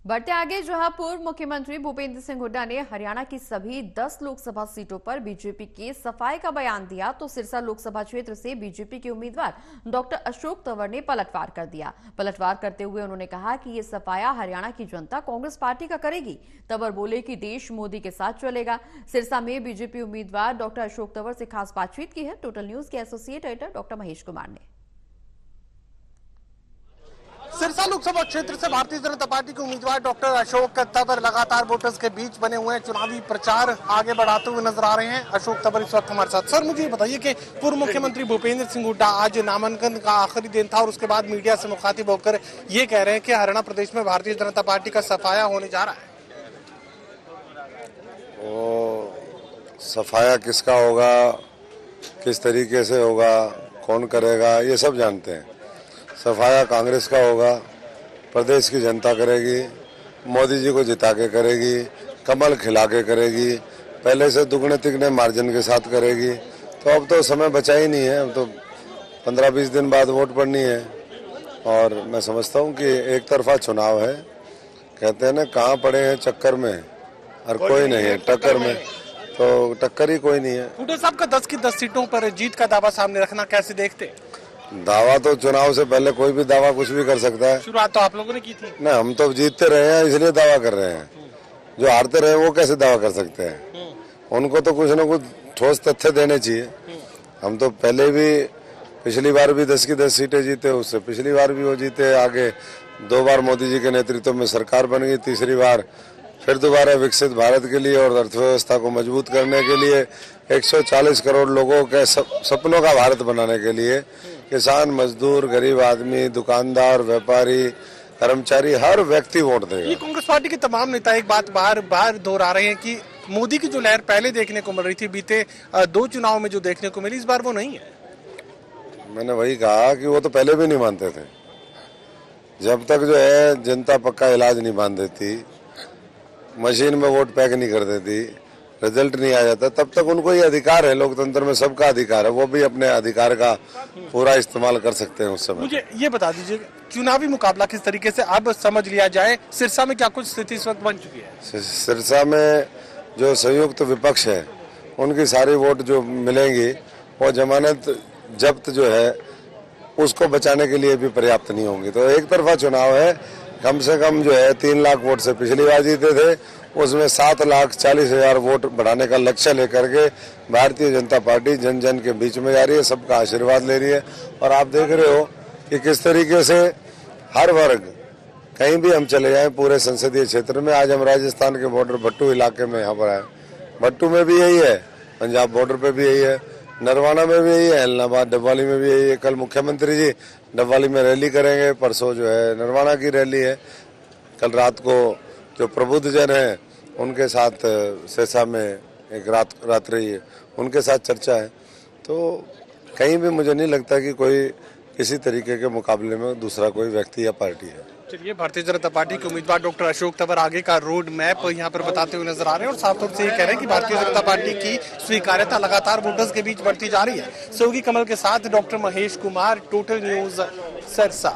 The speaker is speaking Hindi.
बढ़ते आगे, जहां पूर्व मुख्यमंत्री भूपेंद्र सिंह हुड्डा ने हरियाणा की सभी 10 लोकसभा सीटों पर बीजेपी के सफाई का बयान दिया, तो सिरसा लोकसभा क्षेत्र से बीजेपी के उम्मीदवार डॉक्टर अशोक तंवर ने पलटवार कर दिया। पलटवार करते हुए उन्होंने कहा कि ये सफाया हरियाणा की जनता कांग्रेस पार्टी का करेगी। तंवर बोले कि देश मोदी के साथ चलेगा। सिरसा में बीजेपी उम्मीदवार डॉक्टर अशोक तंवर से खास बातचीत की है टोटल न्यूज के associate editor doctor Mahesh Kumar ने। सिरसा लोकसभा क्षेत्र से भारतीय जनता पार्टी के उम्मीदवार डॉक्टर अशोक तंवर लगातार वोटर्स के बीच बने हुए हैं, चुनावी प्रचार आगे बढ़ाते हुए नजर आ रहे हैं। अशोक तंवर इस वक्त हमारे साथ। सर, मुझे ये बताइए कि पूर्व मुख्यमंत्री भूपेंद्र सिंह हुड्डा आज नामांकन का आखिरी दिन था और उसके बाद मीडिया से मुखातिब होकर ये कह रहे हैं कि हरियाणा प्रदेश में भारतीय जनता पार्टी का सफाया होने जा रहा है। सफाया किसका होगा, किस तरीके से होगा, कौन करेगा, ये सब जानते हैं। सफाया कांग्रेस का होगा, प्रदेश की जनता करेगी, मोदी जी को जिता के करेगी, कमल खिला के करेगी, पहले से दुगने तिगने मार्जिन के साथ करेगी। तो अब तो समय बचा ही नहीं है, अब तो 15-20 दिन बाद वोट पड़नी है और मैं समझता हूँ कि एक तरफा चुनाव है। कहते हैं ना, कहाँ पड़े हैं चक्कर में और कोई नहीं है टक्कर में, तो टक्कर ही कोई नहीं है। हुड्डा साहब का 10 की 10 सीटों पर जीत का दावा सामने रखना कैसे देखते? दावा तो चुनाव से पहले कोई भी दावा कुछ भी कर सकता है। शुरुआत तो आप लोगों ने की थी। नहीं, हम तो जीतते रहे हैं इसलिए दावा कर रहे हैं। जो हारते रहे वो कैसे दावा कर सकते हैं? उनको तो कुछ न कुछ ठोस तथ्य देने चाहिए। हम तो पहले भी, पिछली बार भी 10 की 10 सीटें जीते, उससे पिछली बार भी वो जीते। आगे 2 बार मोदी जी के नेतृत्व में सरकार बन गई, तीसरी बार फिर दोबारा विकसित भारत के लिए और अर्थव्यवस्था को मजबूत करने के लिए, 140 करोड़ लोगों के सपनों का भारत बनाने के लिए किसान, मजदूर, गरीब आदमी, दुकानदार, व्यापारी, कर्मचारी, हर व्यक्ति वोट देगा। ये कांग्रेस पार्टी के तमाम नेता एक बात बार बार दोहरा रहे हैं कि मोदी की जो लहर पहले देखने को मिल रही थी, बीते 2 चुनाव में जो देखने को मिली, इस बार वो नहीं है। मैंने वही कहा कि वो तो पहले भी नहीं मानते थे। जब तक जो है जनता पक्का इलाज नहीं बांध देती, मशीन में वोट पैक नहीं कर देती, रिजल्ट नहीं आ जाता, तब तक उनको ये अधिकार है। लोकतंत्र में सबका अधिकार है, वो भी अपने अधिकार का पूरा इस्तेमाल कर सकते हैं उस समय। मुझे ये बता दीजिए, चुनावी मुकाबला किस तरीके से अब समझ लिया जाए? सिरसा में क्या कुछ स्थिति इस वक्त बन चुकी है? सिरसा में जो संयुक्त विपक्ष है उनकी सारी वोट जो मिलेंगी वो जमानत जब्त जो है उसको बचाने के लिए भी पर्याप्त नहीं होंगी। तो एक तरफा चुनाव है। कम से कम जो है 3 लाख वोट से पिछली बार जीते थे, उसमें 7,40,000 वोट बढ़ाने का लक्ष्य लेकर के भारतीय जनता पार्टी जन जन के बीच में जा रही है, सबका आशीर्वाद ले रही है। और आप देख रहे हो कि किस तरीके से हर वर्ग, कहीं भी हम चले जाएं पूरे संसदीय क्षेत्र में। आज हम राजस्थान के बॉर्डर भट्टू इलाके में यहाँ पर आए, भट्टू में भी यही है, पंजाब बॉर्डर पे भी यही है, नरवाना में भी यही है, इलाहाबाद डबवाली में भी यही है। कल मुख्यमंत्री जी डबवाली में रैली करेंगे, परसों जो है नरवाना की रैली है। कल रात को जो प्रबुद्धजन है उनके साथ सिरसा में एक रात्रि है, उनके साथ चर्चा है। तो कहीं भी मुझे नहीं लगता कि कोई किसी तरीके के मुकाबले में दूसरा कोई व्यक्ति या पार्टी है। चलिए, भारतीय जनता पार्टी के उम्मीदवार डॉक्टर अशोक तंवर आगे का रोड मैप यहाँ पर बताते हुए नजर आ रहे हैं और साफ तौर से ये कह रहे हैं कि भारतीय जनता पार्टी की स्वीकार्यता लगातार वोटर्स के बीच बढ़ती जा रही है। सहयोगी कमल के साथ doctor Mahesh Kumar, total news, Sirsa.